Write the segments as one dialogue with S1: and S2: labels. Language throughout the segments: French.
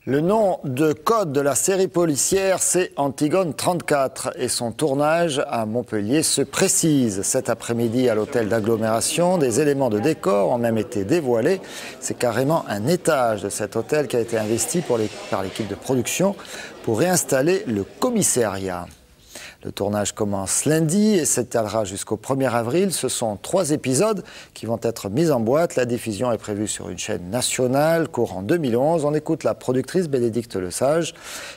S1: Le nom de code de la série policière, c'est Antigone 34 et son tournage à Montpellier se précise. Cet après-midi, à l'hôtel d'agglomération, des éléments de décor ont même été dévoilés. C'est carrément un étage de cet hôtel qui a été investi par l'équipe de production pour réinstaller le commissariat. Le tournage commence lundi et s'étalera jusqu'au 1er avril. Ce sont 3 épisodes qui vont être mis en boîte. La diffusion est prévue sur une chaîne nationale, courant 2011. On écoute la productrice Bénédicte Lesage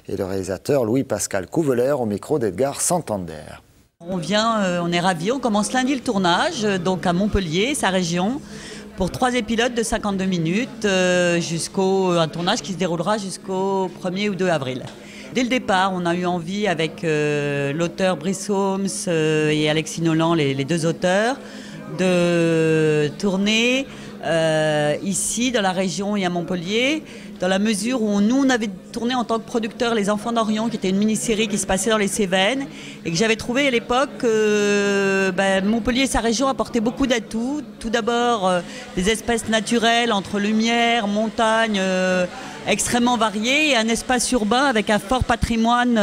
S1: et le réalisateur Louis-Pascal Couvelère au micro d'Edgar Santander.
S2: On est ravis. On commence lundi le tournage, donc à Montpellier, sa région, pour 3 épisodes de 52 minutes, un tournage qui se déroulera jusqu'au 1er ou 2 avril. Dès le départ, on a eu envie avec l'auteur Brice Holmes et Alexis Nolan, les 2 auteurs, de tourner ici, dans la région et à Montpellier, dans la mesure où on avait tourné en tant que producteur Les Enfants d'Orient, qui était une mini-série qui se passait dans les Cévennes, et que j'avais trouvé à l'époque que Montpellier et sa région apportaient beaucoup d'atouts. Tout d'abord, des espèces naturelles entre lumière, montagne, extrêmement varié, et un espace urbain avec un fort patrimoine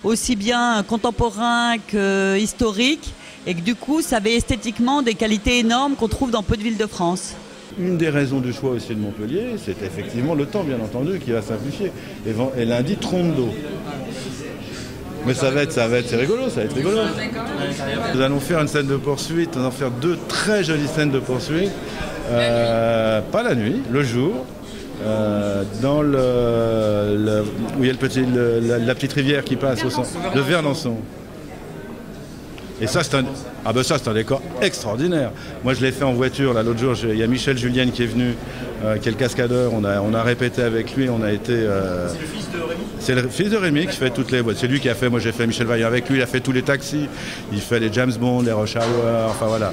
S2: aussi bien contemporain que historique, et que du coup ça avait esthétiquement des qualités énormes qu'on trouve dans peu de villes de France.
S3: Une des raisons du choix aussi de Montpellier, c'est effectivement le temps, bien entendu, qui va simplifier. Et lundi, trompe d'eau. Mais c'est rigolo, ça va être rigolo. Nous allons faire une scène de poursuite, nous allons faire 2 très jolies scènes de poursuite, pas la nuit, le jour. Dans où il y a la petite rivière qui passe au centre, le Verlançon. Et ça, c'est un décor extraordinaire. Moi, je l'ai fait en voiture. L'autre jour, il y a Michel Julienne qui est venu, qui est le cascadeur. On a répété avec lui. On a été. C'est le fils de Rémi. C'est le fils de Rémi qui fait toutes les voitures. C'est lui qui a fait. Moi, j'ai fait Michel Vaillant avec lui. Il a fait tous les taxis. Il fait les James Bond, les Rush Hour. Enfin voilà.